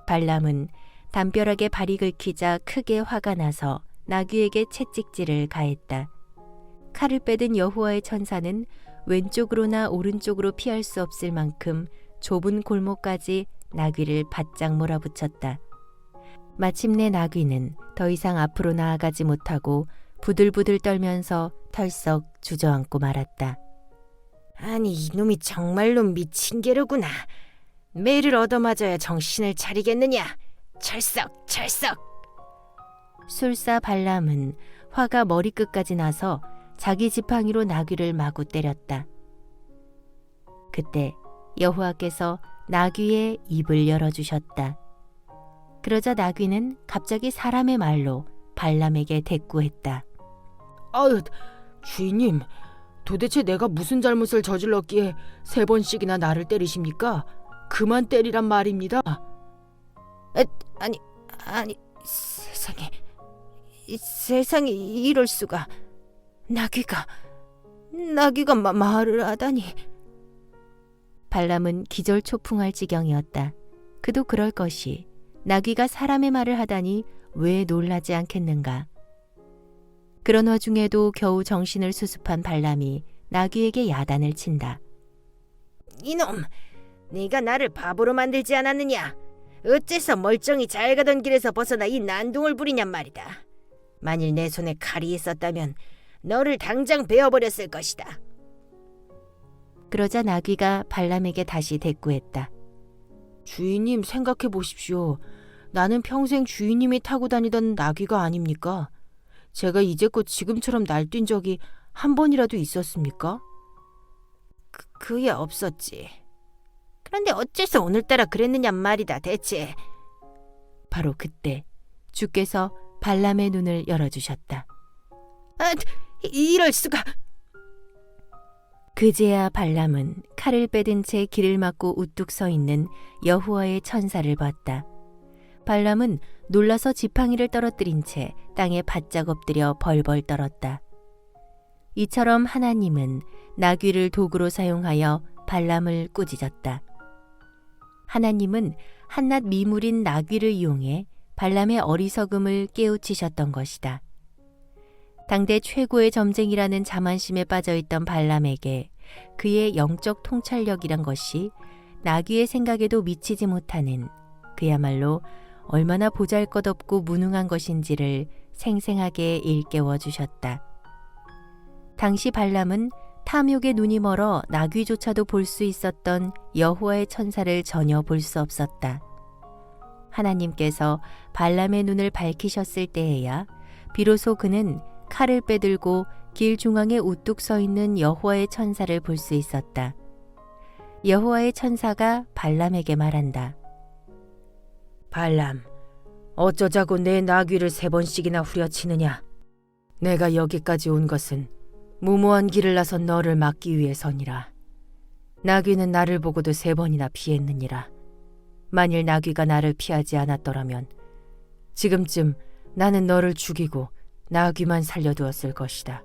발람은 담벼락에 발이 긁히자 크게 화가 나서 나귀에게 채찍질을 가했다. 칼을 빼든 여호와의 천사는 왼쪽으로나 오른쪽으로 피할 수 없을 만큼 좁은 골목까지 나귀를 바짝 몰아붙였다. 마침내 나귀는 더 이상 앞으로 나아가지 못하고 부들부들 떨면서 털썩 주저앉고 말았다. 아니, 이놈이 정말로 미친 게로구나. 매를 얻어맞아야 정신을 차리겠느냐. 철썩 철썩. 술사 발람은 화가 머리끝까지 나서 자기 지팡이로 나귀를 마구 때렸다. 그때 여호와께서 나귀의 입을 열어주셨다. 그러자 나귀는 갑자기 사람의 말로 발람에게 대꾸했다. 아유, 주인님, 도대체 내가 무슨 잘못을 저질렀기에 3번씩이나 나를 때리십니까? 그만 때리란 말입니다. 아니, 세상에 이럴 수가. 나귀가 말을 하다니. 발람은 기절초풍할 지경이었다. 그도 그럴 것이 나귀가 사람의 말을 하다니 왜 놀라지 않겠는가. 그런 와중에도 겨우 정신을 수습한 발람이 나귀에게 야단을 친다. 이놈, 네가 나를 바보로 만들지 않았느냐? 어째서 멀쩡히 잘 가던 길에서 벗어나 이 난동을 부리냔 말이다. 만일 내 손에 칼이 있었다면 너를 당장 베어버렸을 것이다. 그러자 나귀가 발람에게 다시 대꾸했다. 주인님, 생각해 보십시오. 나는 평생 주인님이 타고 다니던 나귀가 아닙니까? 제가 이제껏 지금처럼 날뛴 적이 한 번이라도 있었습니까? 그게 없었지. 그런데 어째서 오늘따라 그랬느냔 말이다, 대체. 바로 그때 주께서 발람의 눈을 열어주셨다. 이럴 수가. 그제야 발람은 칼을 빼든 채 길을 막고 우뚝 서 있는 여호와의 천사를 봤다. 발람은 놀라서 지팡이를 떨어뜨린 채 땅에 바짝 엎드려 벌벌 떨었다. 이처럼 하나님은 나귀를 도구로 사용하여 발람을 꾸짖었다. 하나님은 한낱 미물인 나귀를 이용해 발람의 어리석음을 깨우치셨던 것이다. 당대 최고의 점쟁이라는 자만심에 빠져있던 발람에게 그의 영적 통찰력이란 것이 나귀의 생각에도 미치지 못하는 그야말로 얼마나 보잘것없고 무능한 것인지를 생생하게 일깨워 주셨다. 당시 발람은 탐욕의 눈이 멀어 나귀조차도 볼 수 있었던 여호와의 천사를 전혀 볼 수 없었다. 하나님께서 발람의 눈을 밝히셨을 때에야 비로소 그는 칼을 빼들고 길 중앙에 우뚝 서 있는 여호와의 천사를 볼 수 있었다. 여호와의 천사가 발람에게 말한다. 발람, 어쩌자고 내 나귀를 3번씩이나 후려치느냐? 내가 여기까지 온 것은 무모한 길을 나선 너를 막기 위해서니라. 나귀는 나를 보고도 3번이나 피했느니라. 만일 나귀가 나를 피하지 않았더라면 지금쯤 나는 너를 죽이고 나귀만 살려두었을 것이다.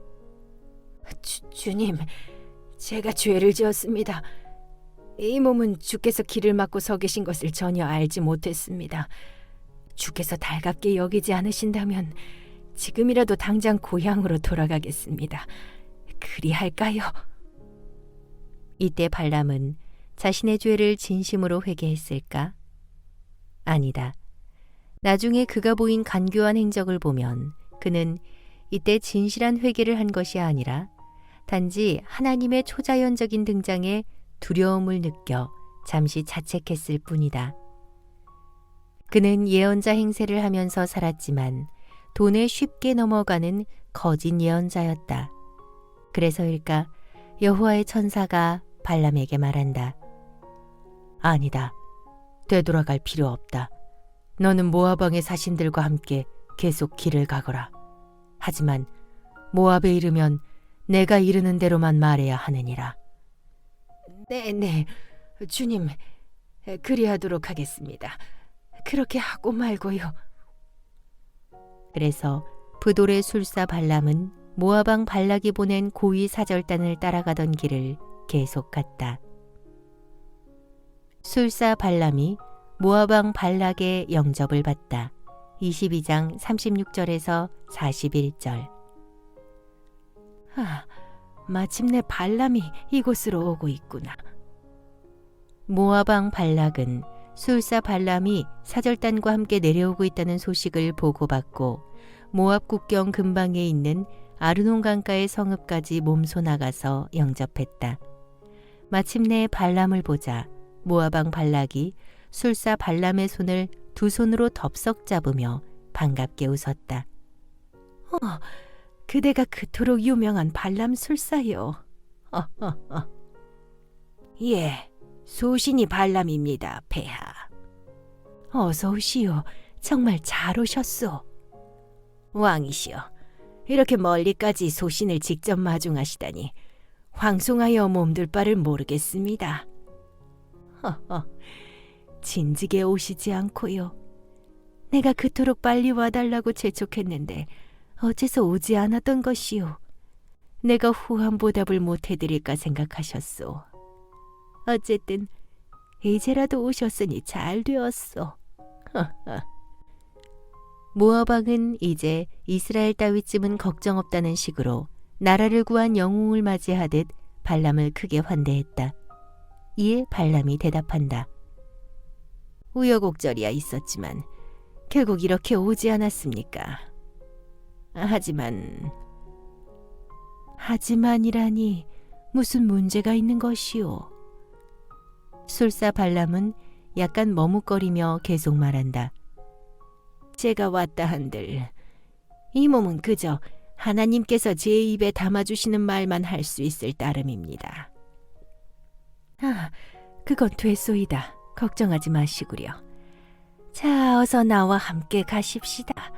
주님, 제가 죄를 지었습니다. 이 몸은 주께서 길을 막고 서 계신 것을 전혀 알지 못했습니다. 주께서 달갑게 여기지 않으신다면 지금이라도 당장 고향으로 돌아가겠습니다. 그리할까요? 이때 발람은 자신의 죄를 진심으로 회개했을까? 아니다. 나중에 그가 보인 간교한 행적을 보면 그는 이때 진실한 회개를 한 것이 아니라 단지 하나님의 초자연적인 등장에 두려움을 느껴 잠시 자책했을 뿐이다. 그는 예언자 행세를 하면서 살았지만 돈에 쉽게 넘어가는 거짓 예언자였다. 그래서일까 여호와의 천사가 발람에게 말한다. 아니다. 되돌아갈 필요 없다. 너는 모압 왕의 사신들과 함께 계속 길을 가거라. 하지만 모압에 이르면 내가 이르는 대로만 말해야 하느니라. 네, 주님, 그리하도록 하겠습니다. 그렇게 하고 말고요. 그래서 브돌의 술사 발람은 모압 왕 발락이 보낸 고위 사절단을 따라가던 길을 계속 갔다. 술사 발람이 모압 왕 발락의 영접을 받다. 22장 36절에서 41절. 마침내 발람이 이곳으로 오고 있구나. 모압 왕 발락은 술사 발람이 사절단과 함께 내려오고 있다는 소식을 보고받고 모압 국경 근방에 있는 아르논 강가의 성읍까지 몸소 나가서 영접했다. 마침내 발람을 보자 모압 왕 발락이 술사 발람의 손을 두 손으로 덥석 잡으며 반갑게 웃었다. 그대가 그토록 유명한 발람 술사요. 예, 소신이 발람입니다, 폐하. 어서 오시오. 정말 잘 오셨소. 왕이시여, 이렇게 멀리까지 소신을 직접 마중하시다니 황송하여 몸둘 바를 모르겠습니다. 진즉에 오시지 않고요. 내가 그토록 빨리 와달라고 재촉했는데 어째서 오지 않았던 것이오. 내가 후한 보답을 못해드릴까 생각하셨소. 어쨌든 이제라도 오셨으니 잘 되었소. 모압 왕은 이제 이스라엘 따위쯤은 걱정 없다는 식으로 나라를 구한 영웅을 맞이하듯 발람을 크게 환대했다. 이에 발람이 대답한다. 우여곡절이야 있었지만 결국 이렇게 오지 않았습니까? 하지만이라니 무슨 문제가 있는 것이오? 술사 발람은 약간 머뭇거리며 계속 말한다. 제가 왔다 한들 이 몸은 그저 하나님께서 제 입에 담아주시는 말만 할 수 있을 따름입니다. 그건 됐소이다. 걱정하지 마시구려. 자, 어서 나와 함께 가십시다.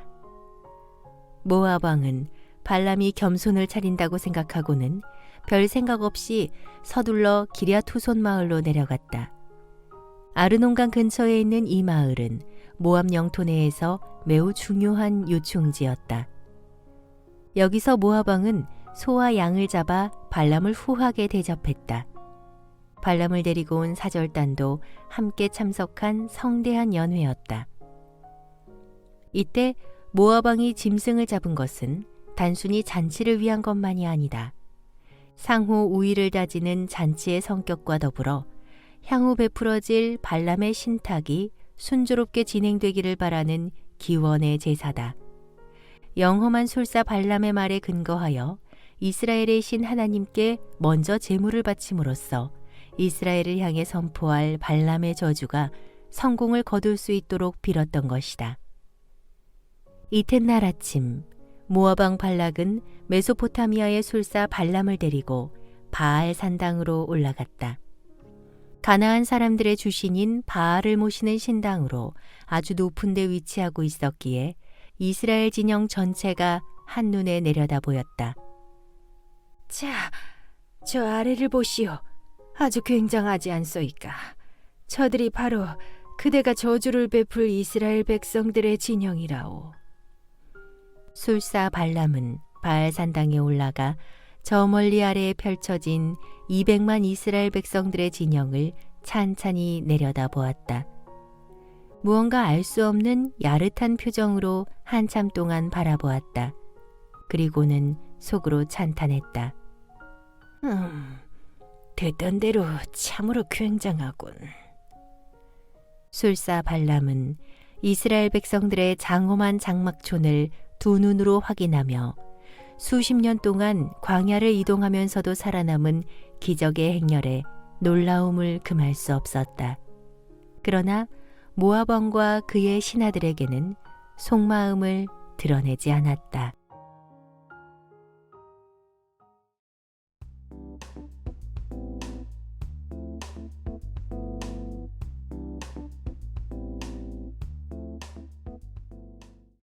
모압 왕은 발람이 겸손을 차린다고 생각하고는 별 생각 없이 서둘러 기럇 후손 마을로 내려갔다. 아르논강 근처에 있는 이 마을은 모압 영토 내에서 매우 중요한 요충지였다. 여기서 모압 왕은 소와 양을 잡아 발람을 후하게 대접했다. 발람을 데리고 온 사절단도 함께 참석한 성대한 연회였다. 이때 모압 왕이 짐승을 잡은 것은 단순히 잔치를 위한 것만이 아니다. 상호 우위를 다지는 잔치의 성격과 더불어 향후 베풀어질 발람의 신탁이 순조롭게 진행되기를 바라는 기원의 제사다. 영험한 술사 발람의 말에 근거하여 이스라엘의 신 하나님께 먼저 제물을 바침으로써 이스라엘을 향해 선포할 발람의 저주가 성공을 거둘 수 있도록 빌었던 것이다. 이튿날 아침 모압 왕 발락은 메소포타미아의 술사 발람을 데리고 바알 산당으로 올라갔다. 가나안 사람들의 주신인 바알을 모시는 신당으로 아주 높은 데 위치하고 있었기에 이스라엘 진영 전체가 한눈에 내려다 보였다. 자, 저 아래를 보시오. 아주 굉장하지 않소이까. 저들이 바로 그대가 저주를 베풀 이스라엘 백성들의 진영이라오. 술사 발람은 바알 산당에 올라가 저 멀리 아래에 펼쳐진 200만 이스라엘 백성들의 진영을 찬찬히 내려다 보았다. 무언가 알 수 없는 야릇한 표정으로 한참 동안 바라보았다. 그리고는 속으로 찬탄했다. 듣던 대로 참으로 굉장하군. 술사 발람은 이스라엘 백성들의 장엄한 장막촌을 두 눈으로 확인하며 수십 년 동안 광야를 이동하면서도 살아남은 기적의 행렬에 놀라움을 금할 수 없었다. 그러나 모압 왕과 그의 신하들에게는 속마음을 드러내지 않았다.